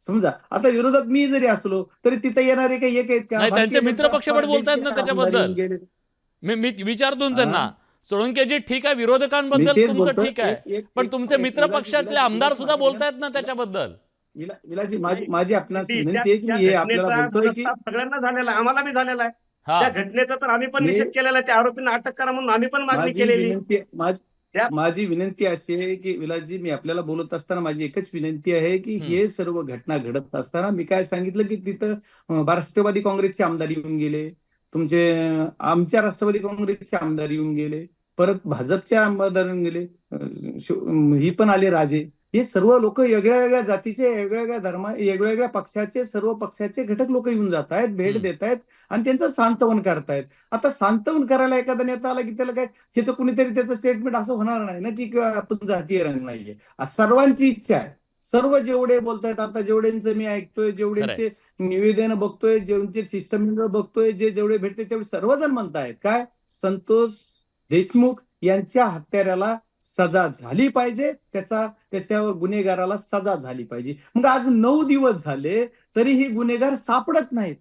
समजा आता विरोधक मी जरी असलो तरी तिथे येणारे काही एक आहेत का? त्यांचे मित्र पक्ष पण बोलतायत ना त्याच्याबद्दल. मी विचारतो त्यांना, सोळंकेजी ठीक आहे, विरोधकांबद्दल तुमचं ठीक आहे, पण तुमचे मित्र पक्षातले आमदार सुद्धा बोलतायत ना त्याच्याबद्दल. विलाजी, माझी आपणास विनंती आहे की हे आपल्याला बोलतोय की सगळ्यांना झालेला आहे, आम्हाला बी झालेला आहे. त्या घटनेचा तर आम्ही पण निषेध केलेला आहे. त्या आरोपींना अटक करा म्हणून आम्ही पण मागणी केलेली. माझी विनंती अशी आहे की विलासजी, मी आपल्याला बोलत असताना माझी एकच विनंती आहे की हे सर्व घटना घडत असताना मी काय सांगितलं की तिथं राष्ट्रवादी काँग्रेसचे आमदार येऊन गेले, आमच्या राष्ट्रवादी काँग्रेसचे आमदार येऊन गेले, परत भाजपचे आमदार येऊन गेले, ही पण आले राजे. हे सर्व लोक वेगळ्या वेगळ्या जातीचे, वेगळ्या वेगळ्या धर्म, वेगवेगळ्या पक्षाचे, सर्व पक्षाचे घटक लोक येऊन जात आहेत, भेट देत आहेत आणि त्यांचं सांत्वन करतायत. आता सांत्वन करायला एखादा नेता आला की त्याला काय, हे तर कुणीतरी त्याचं स्टेटमेंट असं होणार नाही ना की किंवा आपण जातीय रंग नाहीये. सर्वांची इच्छा आहे, सर्व जेवढे बोलतायत आता, जेवढ्यांचं मी ऐकतोय, जेवढ्यांचे निवेदन बघतोय, जेवढे सिस्टम बघतोय, जेवढे भेटते तेवढे सर्वजण म्हणतायत काय, संतोष देशमुख यांच्या हत्याराला सजा झाली पाहिजे, त्याच्यावर गुन्हेगाराला सजा झाली पाहिजे. मग आज 9 दिवस झाले तरीही गुन्हेगार सापडत नाहीत.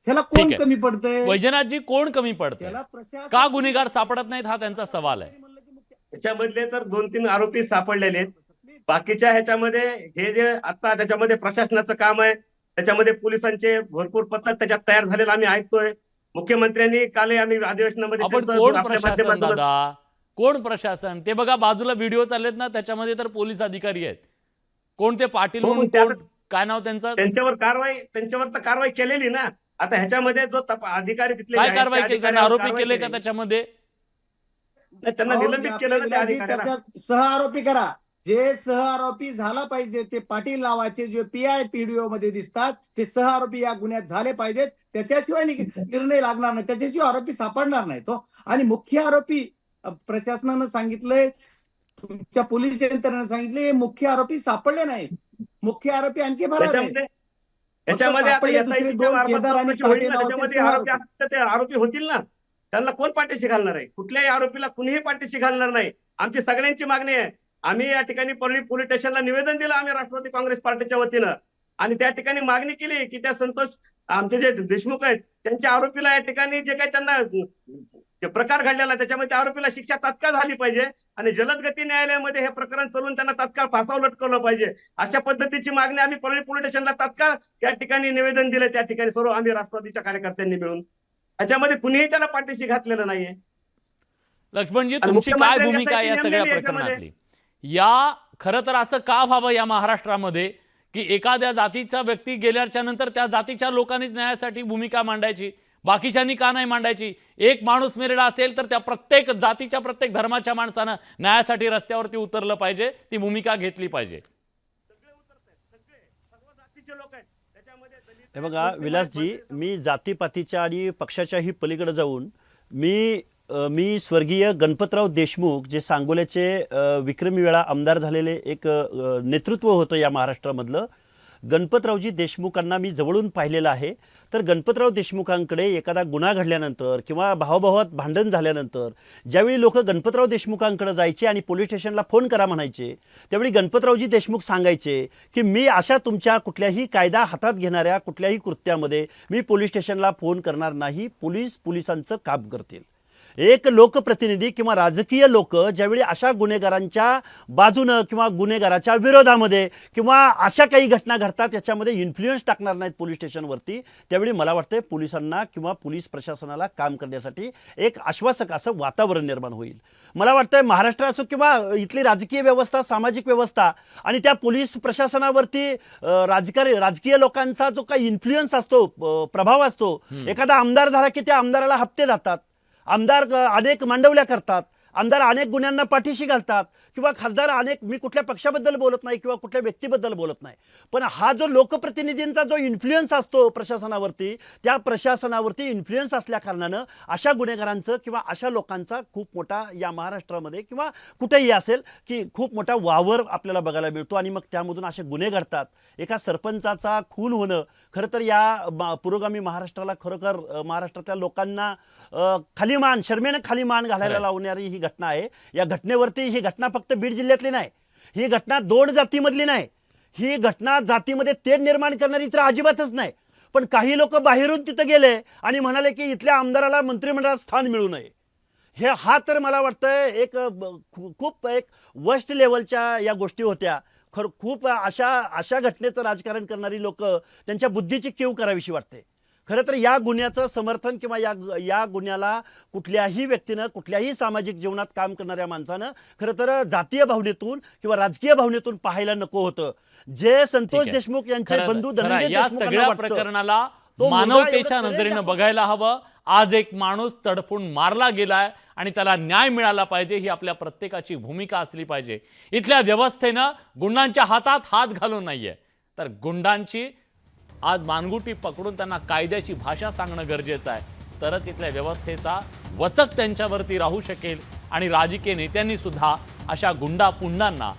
ह्याला कोण ठीक आहे. कमी पडतंय? वैजनाथजी, कोण कमी पडतंय? त्याला प्रशासन का गुन्हेगार सापडत नाहीत हा त्यांचा सवाल आहे. त्याच्यामधले तर 2-3 आरोपी सापडलेले आहेत. बाकीच्या ह्याच्यामध्ये हे जे आता त्याच्यामध्ये प्रशासनाचं काम आहे, त्याच्यामध्ये पोलिसांचे भरपूर पथक त्याच्यात तयार झालेलं आम्ही ऐकतोय. मुख्यमंत्र्यांनी काल आम्ही अधिवेशनामध्ये आपण त्यांचं कोण आपल्या प्रशासन माध्यमातून- दादा, कोण प्रशासन? ते बघा बाजूला व्हिडिओ चाललेत ना, त्याच्यामध्ये तर पोलीस अधिकारी आहेत. कोण ते पाटील हो, म्हणून, त्या- कोण काय नाव त्यांचं? त्यांच्यावर तर कारवाई केलेली ना. आता ह्याच्यामध्ये जो अधिकारी तिथले काय आहेत, कारवाई त्या केली? त्यांना अधिकाऱ्यावर आरोपी कारवाई केले का केली. त्याच्यामध्ये? नाही, त्यांना अहो, निलंबित जे केलं ना त्या आपले अधिकाऱ्याला. त्याच्यात सह आरोपी करा. जे सह आरोपी झाला पाहिजे, ते पाटील नावाचे जे PI PDO मध्ये दिसतात, ते सह आरोपी या गुन्ह्यात झाले पाहिजेत. त्याच्याशिवाय निर्णय लागणार नाही, त्याच्याशिवाय आरोपी सापडणार नाही तो. आणि मुख्य आरोपी प्रशासनानं सांगितलंय, तुमच्या पोलीस यंत्रणेनं सांगितले, मुख्य आरोपी सापडले नाही. मुख्य आरोपी आणखी भरार आहे. याच्यामध्ये आता सापडले दुसरे SIT च्या 2 मार्फत केदार आणि चौकशी होईल साठे ना, नावाचे त्याच्यामध्ये सह आरोपी आरोपी. असतील तर ते आरोपी होतील ना. त्यांना कोण पाठीशी घालणार आहे? कुठल्याही आरोपीला कुणीही पाठीशी घालणार नाही. आमची सगळ्यांची मागणी आहे. आम्ही या ठिकाणी परळी पोलीस स्टेशनला निवेदन दिलं आम्ही राष्ट्रवादी काँग्रेस पार्टीच्या वतीनं, आणि त्या ठिकाणी मागणी केली की त्या संतोष आमचे जे देशमुख आहेत त्यांच्या आरोपीला या ठिकाणी जे काही त्यांना जे प्रकार घडलेला त्याच्यामध्ये त्या आरोपीला शिक्षा तात्काळ झाली पाहिजे आणि जलद गती न्यायालयामध्ये हे प्रकरण चालवून त्यांना तात्काळ फासावर लटकवलं पाहिजे. अशा पद्धतीची मागणी आम्ही परळी पोलीस स्टेशनला तात्काळ त्या ठिकाणी निवेदन दिलं. त्या ठिकाणी सर्व आम्ही राष्ट्रवादीच्या कार्यकर्त्यांनी मिळून याच्यामध्ये कुणीही त्याला पाठीशी घातलेलं नाहीये. लक्ष्मणजी, आणि तुमची काय मुख्यमंत्र्यांनी भूमिका आहे या SIT सगळ्या नेमलेली प्रकरणातली? या खरं तर असं का व्हावं या महाराष्ट्रामध्ये की एखाद्या जातीचा व्यक्ती गेल्याच्या नंतर त्या जातीच्या लोकांनीच न्यायासाठी भूमिका मांडायची, बाकीच्यांनी का नाही मांडायची? एक माणूस मेलेला असेल तर त्या प्रत्येक जातीच्या, प्रत्येक धर्माच्या माणसानं न्यायासाठी रस्त्यावरती उतरलं पाहिजे, ती भूमिका घेतली पाहिजे. सर्व जातीचे लोक आहेत त्याच्यामध्ये दलित हे बघा विलासजी, मी जातीपातीच्या आणि पक्षाच्याही पलीकडे जाऊन मी स्वर्गीय गणपतराव देशमुख, जे सांगोल्याचे विक्रमी वेळा आमदार झालेले एक नेतृत्व होतं या महाराष्ट्रामधलं, गणपतरावजी देशमुखांना मी जवळून पाहिलेलं आहे. तर गणपतराव देशमुखांकडे एखादा गुन्हा घडल्यानंतर किंवा भावाभावात भांडण झाल्यानंतर ज्यावेळी लोक गणपतराव देशमुखांकडे जायचे आणि पोलीस स्टेशनला फोन करा म्हणायचे, त्यावेळी गणपतरावजी देशमुख सांगायचे की मी अशा तुमच्या कुठल्याही कायदा हातात घेणाऱ्या कुठल्याही कृत्यामध्ये मी पोलीस स्टेशनला फोन करणार नाही, पोलिसांचं काम करतील. एक लोकप्रतिनिधी किंवा राजकीय लोक ज्यावेळी अशा गुन्हेगारांच्या बाजूनं किंवा गुन्हेगाराच्या विरोधामध्ये किंवा अशा काही घटना घडतात याच्यामध्ये इन्फ्लुएन्स टाकणार नाहीत पोलीस स्टेशनवरती, त्यावेळी मला वाटतं पोलिसांना किंवा पोलीस प्रशासनाला काम करण्यासाठी एक आश्वासक असं वातावरण निर्माण होईल. मला वाटतं महाराष्ट्र असो किंवा इथली राजकीय व्यवस्था, सामाजिक व्यवस्था आणि त्या पोलीस प्रशासनावरती राजकीय लोकांचा जो काही इन्फ्लुएन्स असतो, प्रभाव असतो, एखादा आमदार झाला की त्या आमदाराला हप्ते जातात, आमदार अनेक मांडवल्या करतात, आमदार अनेक गुन्ह्यांना पाठीशी घालतात किंवा खासदार अनेक, मी कुठल्या पक्षाबद्दल बोलत नाही किंवा कुठल्या व्यक्तीबद्दल बोलत नाही, पण हा जो लोकप्रतिनिधींचा जो इन्फ्लुएन्स असतो प्रशासनावरती, त्या प्रशासनावरती इन्फ्लुएन्स असल्या कारणानं अशा गुन्हेगारांचं किंवा अशा लोकांचा खूप मोठा या महाराष्ट्रामध्ये किंवा कुठेही असेल की खूप मोठा वावर आपल्याला बघायला मिळतो आणि मग त्यामधून असे गुन्हे घडतात. एका सरपंचाचा खून होणं खरं तर या पुरोगामी महाराष्ट्राला, खरोखर महाराष्ट्रातल्या लोकांना खालीमान, शर्मेनं खालीमान घालायला लावणारी ही घटना आहे. या घटनेवरती, ही घटना फक्त बीड जिल्ह्यातली नाही, ही घटना 2 जातीमधली नाही, ही घटना जातीमध्ये तेढ निर्माण करणारी तर अजिबातच नाही. पण काही लोक बाहेरून तिथं गेले आणि म्हणाले की इथल्या आमदाराला मंत्रिमंडळात स्थान मिळू नये. हा तर मला वाटतं एक खूप एक वर्स्ट लेवलच्या या गोष्टी होत्या. खूप अशा घटनेचं राजकारण करणारी लोक, त्यांच्या बुद्धीची कीव करावीशी वाटते. खरं तर या गुन्ह्याचं समर्थन किंवा या गुन्ह्याला कुठल्याही व्यक्तीनं, कुठल्याही सामाजिक जीवनात काम करणाऱ्या माणसानं खरं तर जातीय भावनेतून किंवा राजकीय भावनेतून पाहायला नको होतं. जे संतोष देशमुख यांचे बंधू धनंजय या देशमुखांना सगळ्या वाटतं, प्रकरणाला तो मुलगा मानवतेच्या एवढं नजरेनं करेल बघायला हवं. आज एक माणूस तडफून मारला गेलाय आणि त्याला न्याय मिळाला पाहिजे, ही आपल्या प्रत्येकाची भूमिका असली पाहिजे. इथल्या व्यवस्थेनं गुंडांच्या हातात हात घालून नाहीये, तर गुंडांची आज मानगुटी पकडून त्यांना कायद्याची भाषा सांगणं गरजेचं आहे. तरच इथल्या व्यवस्थेचा वचक त्यांच्यावरती राहू शकेल आणि राजकीय नेत्यांनी सुद्धा अशा गुंडा पुंडांना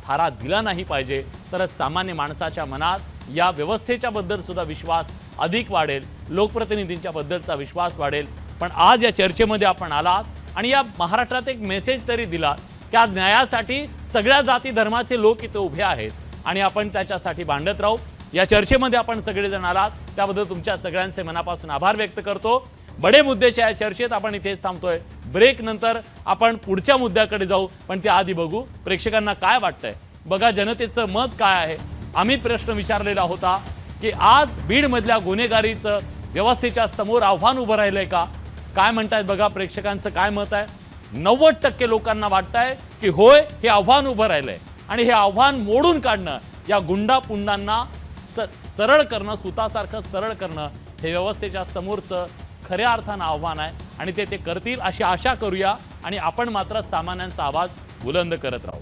थारा दिला नाही पाहिजे. तरच सामान्य माणसाच्या मनात या व्यवस्थेच्या बद्दल सुद्धा विश्वास अधिक वाढेल, लोकप्रतिनिधींच्या बद्दलचा विश्वास वाढेल. पण आज या चर्चेमध्ये आपण आलात आणि या महाराष्ट्रात एक मेसेज तरी दिला की आज न्यायासाठी सगळ्या जाती धर्माचे लोक इथे उभे आहेत आणि आपण त्याच्यासाठी भांडत राहू. या चर्चेमध्ये आपण सगळेजण आलात त्याबद्दल तुमच्या सगळ्यांचे मनापासून आभार व्यक्त करतो. बडे मुद्द्याच्या या चर्चेत आपण इथेच थांबतोय. ब्रेक नंतर आपण पुढच्या मुद्द्याकडे जाऊ, पण त्याआधी बघू प्रेक्षकांना काय वाटतंय. बघा जनतेचं मत काय आहे. आम्ही प्रश्न विचारलेला होता की आज बीडमधल्या गुन्हेगारीचं व्यवस्थेच्या समोर आव्हान उभं राहिलंय का. काय म्हणतायत बघा प्रेक्षकांचं काय मत आहे. 90% लोकांना वाटतंय की होय, हे आव्हान उभं राहिलंय आणि हे आव्हान मोडून काढणं, या गुंडा पुंडांना सरळ करणं, सुतासारखं सरळ करणं हे व्यवस्थेच्या समोरचं खऱ्या अर्थानं आव्हान आहे आणि ते करतील अशी आशा करूया आणि आपण मात्र सामान्यांचा आवाज बुलंद करत राहू.